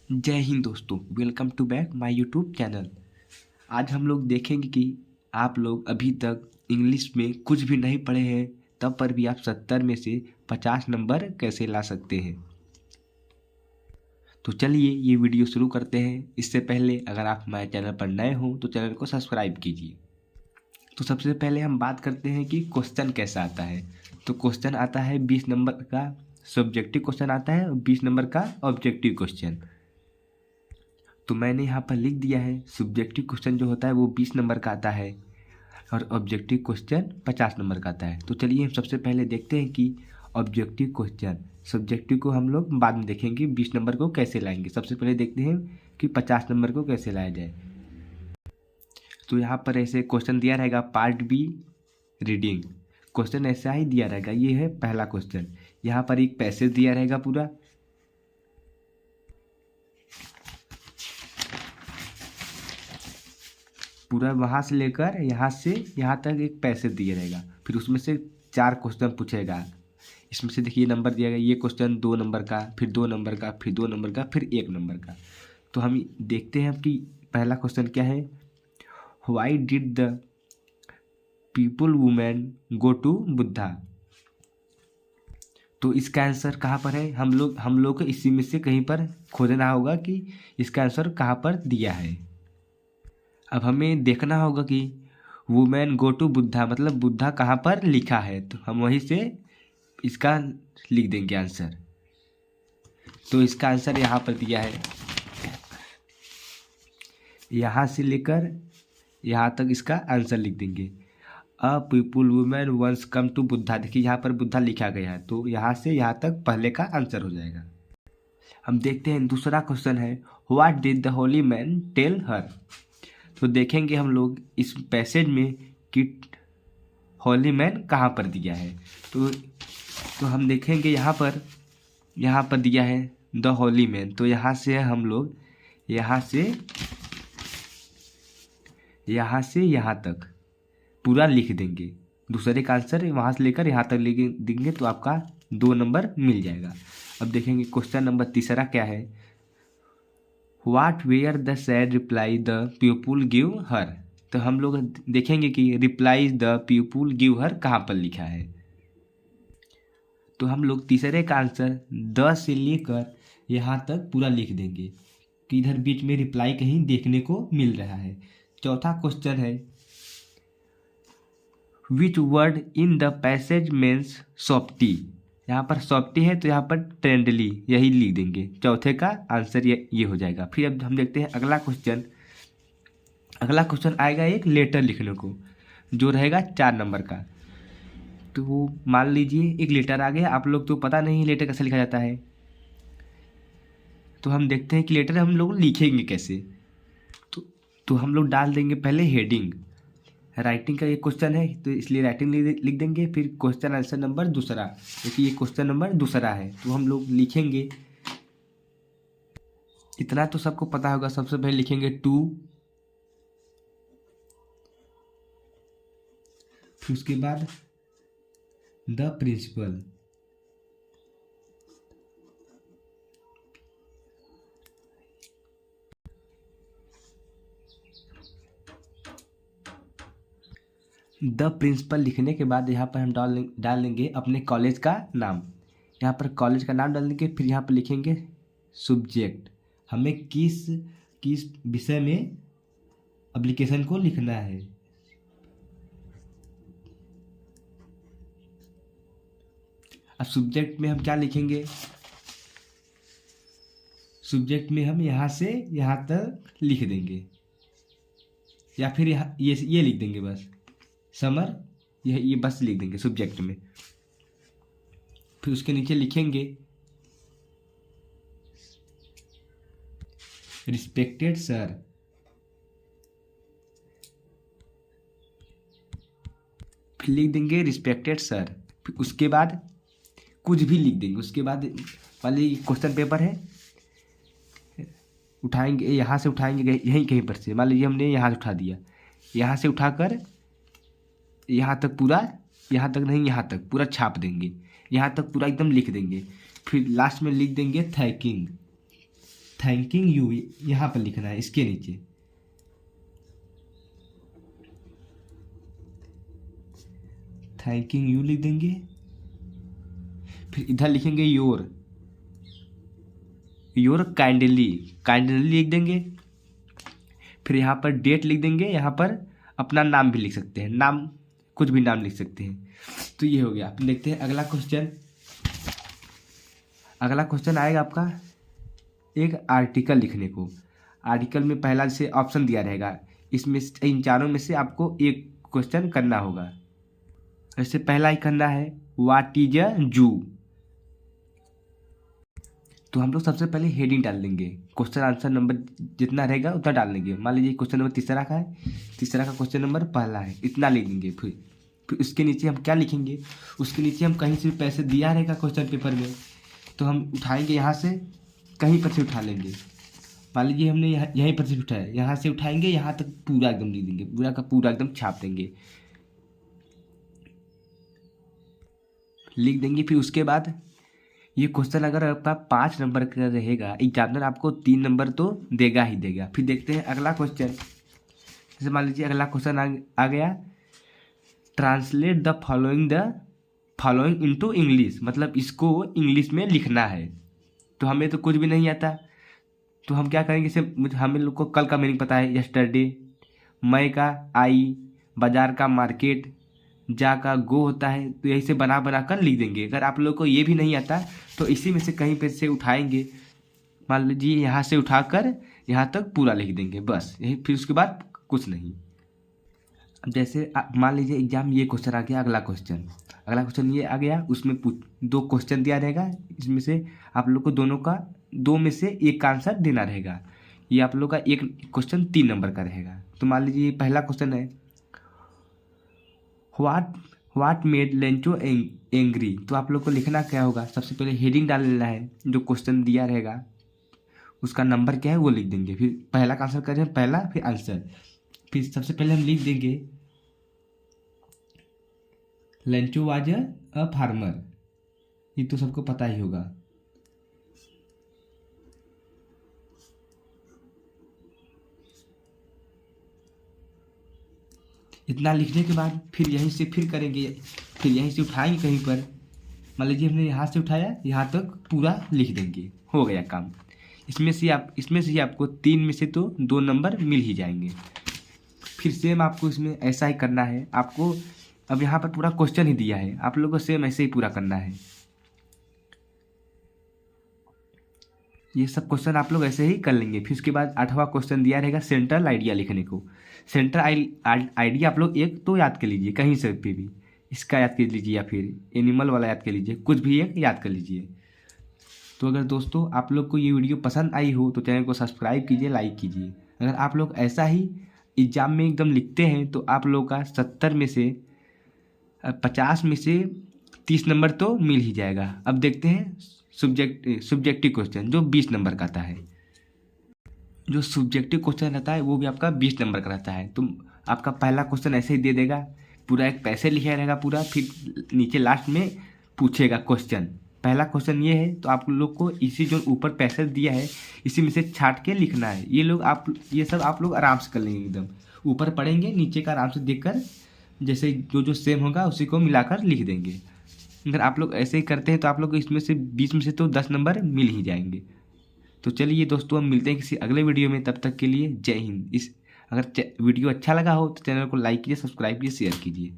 जय हिंद दोस्तों, welcome to back my YouTube channel. आज हम लोग देखेंगे कि आप लोग अभी तक इंग्लिश में कुछ भी नहीं पढ़े हैं, तब पर भी आप 70 में से 50 नंबर कैसे ला सकते हैं। तो चलिए ये वीडियो शुरू करते हैं। इससे पहले अगर आप हमारे चैनल पर नए हो तो चैनल को सब्सक्राइब कीजिए। तो सबसे पहले हम बात करते हैं कि क्वेश्चन कैसा आता है। तो क्वेश्चन आता है 20 नंबर का सब्जेक्टिव क्वेश्चन आता है और 20 नंबर का ऑब्जेक्टिव क्वेश्चन। तो मैंने यहाँ पर लिख दिया है, सब्जेक्टिव क्वेश्चन जो होता है वो 20 नंबर का आता है और ऑब्जेक्टिव क्वेश्चन 50 नंबर का आता है। तो चलिए हम सबसे पहले देखते हैं कि ऑब्जेक्टिव क्वेश्चन, सब्जेक्टिव को हम लोग बाद में देखेंगे 20 नंबर को कैसे लाएंगे। सबसे पहले देखते हैं कि 50 नंबर को कैसे लाया जाए। तो यहाँ पर ऐसे क्वेश्चन दिया रहेगा, पार्ट बी रीडिंग। क्वेश्चन ऐसा ही दिया रहेगा, ये है पहला क्वेश्चन। यहाँ पर एक पैसेज दिया रहेगा पूरा वहाँ से लेकर यहाँ से यहाँ तक एक पैसेज दिया रहेगा। फिर उसमें से 4 क्वेश्चन पूछेगा। इसमें से देखिए नंबर दिया गया, ये क्वेश्चन 2 नंबर का, फिर 2 नंबर का, फिर 2 नंबर का, फिर 1 नंबर का। तो हम देखते हैं कि पहला क्वेश्चन क्या है। Why did the people women go to Buddha. तो इसका आंसर कहाँ पर है, हम लोग को इसी में से कहीं पर खोजना होगा कि इसका आंसर कहाँ पर दिया है। अब हमें देखना होगा कि वुमेन गो टू बुद्धा मतलब बुद्धा कहाँ पर लिखा है, तो हम वहीं से इसका लिख देंगे आंसर। तो इसका आंसर यहाँ पर दिया है, यहाँ से लेकर यहाँ तक इसका आंसर लिख देंगे। A people women once come to Buddha, देखिए यहाँ पर बुद्धा लिखा गया है, तो यहाँ से यहाँ तक पहले का आंसर हो जाएगा। हम देखते हैं दूसरा क्वेश्चन है, what did the holy man tell her. तो देखेंगे हम लोग इस पैसेज में कि होली मैन कहाँ पर दिया है। तो हम देखेंगे यहाँ पर दिया है द होली मैन। तो यहाँ से हम लोग यहाँ से यहाँ तक पूरा लिख देंगे। दूसरे का आंसर वहाँ से लेकर यहाँ तक लिख देंगे तो आपका 2 नंबर मिल जाएगा। अब देखेंगे क्वेश्चन नंबर तीसरा क्या है। What were the sad reply the people give her. तो हम लोग देखेंगे कि reply the people give her कहाँ पर लिखा है। तो हम लोग तीसरे का आंसर द से लेकर यहाँ तक पूरा लिख देंगे कि इधर बीच में रिप्लाई कहीं देखने को मिल रहा है। चौथा क्वेश्चन है, which word in the passage means softy. यहाँ पर सॉफ्टी है तो यहाँ पर ट्रेंडली यही लिख देंगे। चौथे का आंसर ये हो जाएगा। फिर अब हम देखते हैं अगला क्वेश्चन आएगा एक लेटर लिखने को, जो रहेगा 4 नंबर का। तो मान लीजिए एक लेटर आ गया, आप लोग तो पता नहीं लेटर कैसे लिखा जाता है, तो हम देखते हैं कि लेटर हम लोग लिखेंगे कैसे। तो हम लोग डाल देंगे पहले हेडिंग, राइटिंग का ये क्वेश्चन है तो इसलिए राइटिंग लिख देंगे। फिर क्वेश्चन आंसर नंबर दूसरा, क्योंकि ये क्वेश्चन नंबर दूसरा है, तो हम लोग लिखेंगे। इतना तो सबको पता होगा, सबसे पहले लिखेंगे टू, फिर उसके बाद द प्रिंसिपल, द प्रिंसिपल लिखने के बाद यहाँ पर हम डाल देंगे अपने कॉलेज का नाम। यहाँ पर कॉलेज का नाम डाल देंगे। फिर यहाँ पर लिखेंगे सब्जेक्ट, हमें किस विषय में एप्लीकेशन को लिखना है। अब सब्जेक्ट में हम क्या लिखेंगे, सब्जेक्ट में हम यहाँ से यहाँ तक लिख देंगे, या फिर यहाँ ये लिख देंगे बस समर, ये बस लिख देंगे सब्जेक्ट में। फिर उसके नीचे लिखेंगे रिस्पेक्टेड सर, फिर लिख देंगे रिस्पेक्टेड सर। फिर उसके बाद कुछ भी लिख देंगे। उसके बाद वाले क्वेश्चन पेपर है, उठाएंगे यहाँ से, उठाएंगे यहीं कहीं पर से, मान लीजिए हमने यहाँ से उठा दिया, यहाँ से उठाकर यहाँ तक पूरा, यहाँ तक नहीं यहाँ तक पूरा छाप देंगे, यहाँ तक पूरा एकदम लिख देंगे। फिर लास्ट में लिख देंगे थैंकिंग। थैंकिंग यू यहाँ पर लिखना है, इसके नीचे थैंकिंग यू लिख देंगे। फिर इधर लिखेंगे योर काइंडली लिख देंगे। फिर यहाँ पर डेट लिख देंगे, यहाँ पर अपना नाम भी लिख सकते हैं, नाम कुछ भी नाम लिख सकते हैं। तो ये हो गया। अपन देखते हैं अगला क्वेश्चन आएगा आपका एक आर्टिकल लिखने को। आर्टिकल में पहला जैसे ऑप्शन दिया रहेगा, इसमें इन चारों में से आपको एक क्वेश्चन करना होगा। जैसे पहला ही करना है व्हाट इज अ जू। तो हम लोग सबसे पहले हेडिंग डाल देंगे, क्वेश्चन आंसर नंबर जितना रहेगा उतना डाल देंगे। मान लीजिए क्वेश्चन नंबर तीसरा का है, तीसरा का क्वेश्चन नंबर पहला है, इतना लिख देंगे। फिर उसके नीचे हम क्या लिखेंगे, उसके नीचे हम कहीं से भी पैसे दिया रहेगा क्वेश्चन पेपर में, तो हम उठाएंगे यहाँ से, कहीं पर से उठा लेंगे। मान लीजिए हमने यहीं पर से उठाया, यहाँ से उठाएंगे, यहाँ तक पूरा एकदम लिख देंगे, पूरा का पूरा एकदम छाप देंगे, लिख देंगे। फिर उसके बाद ये क्वेश्चन अगर आपका 5 नंबर का रहेगा, एग्जामिनर आपको 3 नंबर तो देगा ही देगा। फिर देखते हैं अगला क्वेश्चन। जैसे मान लीजिए अगला क्वेश्चन आ गया, translate the following into English, मतलब इसको इंग्लिश में लिखना है। तो हमें तो कुछ भी नहीं आता, तो हम क्या करेंगे, इसे हमें लोग को कल का मीनिंग पता है, यस्टरडे, मई का आई, बाजार का मार्केट, जा का गो होता है, तो यही से बना बना कर लिख देंगे। अगर आप लोग को ये भी नहीं आता तो इसी में से कहीं पे से उठाएंगे, मान लीजिए यहाँ से उठाकर यहाँ तक पूरा लिख देंगे, बस यही। फिर उसके बाद कुछ नहीं। अब जैसे मान लीजिए एग्जाम ये क्वेश्चन आ गया, अगला क्वेश्चन ये आ गया, उसमें 2 क्वेश्चन दिया रहेगा, इसमें से आप लोग को दोनों का 2 में से एक का आंसर देना रहेगा। ये आप लोग का एक क्वेश्चन 3 नंबर का रहेगा। तो मान लीजिए पहला क्वेश्चन है व्हाट मेड लेंचो एंग्री। तो आप लोग को लिखना क्या होगा, सबसे पहले हेडिंग डाल लेना है, जो क्वेश्चन दिया रहेगा उसका नंबर क्या है वो लिख देंगे। फिर पहला का आंसर करें, पहला, फिर आंसर। फिर सबसे पहले हम लिख देंगे लेंचो वाज अ फार्मर, ये तो सबको पता ही होगा। इतना लिखने के बाद फिर यहीं से फिर करेंगे, फिर यहीं से उठाएंगे कहीं पर, मान लीजिए हमने यहाँ से उठाया, यहाँ तक पूरा लिख देंगे, हो गया काम। इसमें से ही आपको 3 में से तो 2 नंबर मिल ही जाएंगे। फिर सेम आपको इसमें ऐसा ही करना है। आपको अब यहाँ पर पूरा क्वेश्चन ही दिया है, आप लोगों को सेम ऐसे ही पूरा करना है। ये सब क्वेश्चन आप लोग ऐसे ही कर लेंगे। फिर उसके बाद 8वां क्वेश्चन दिया रहेगा सेंट्रल आइडिया लिखने को। सेंट्रल आइडिया आप लोग एक तो याद कर लीजिए, कहीं से भी इसका याद कर लीजिए, या फिर एनिमल वाला याद कर लीजिए, कुछ भी एक याद कर लीजिए। तो अगर दोस्तों आप लोग को ये वीडियो पसंद आई हो तो चैनल को सब्सक्राइब कीजिए, लाइक कीजिए। अगर आप लोग ऐसा ही एग्जाम में एकदम लिखते हैं तो आप लोग का 70 में से 50 में से 30 नंबर तो मिल ही जाएगा। अब देखते हैं सब्जेक्टिव क्वेश्चन जो 20 नंबर का आता है। जो सब्जेक्टिव क्वेश्चन रहता है वो भी आपका 20 नंबर का रहता है। तो आपका पहला क्वेश्चन ऐसे ही दे देगा, पूरा एक पैसे लिखा रहेगा पूरा, फिर नीचे लास्ट में पूछेगा क्वेश्चन। पहला क्वेश्चन ये है, तो आप लोग को इसी जो ऊपर पैसे दिया है इसी में से छाट के लिखना है। ये सब आप लोग आराम से कर लेंगे, एकदम ऊपर पढ़ेंगे, नीचे का आराम से देखकर जैसे जो सेम होगा उसी को मिलाकर लिख देंगे। अगर आप लोग ऐसे ही करते हैं तो आप लोग को इसमें से 20 में से तो 10 नंबर मिल ही जाएंगे। तो चलिए दोस्तों, हम मिलते हैं किसी अगले वीडियो में, तब तक के लिए जय हिंद। अगर वीडियो अच्छा लगा हो तो चैनल को लाइक कीजिए, सब्सक्राइब कीजिए, शेयर कीजिए।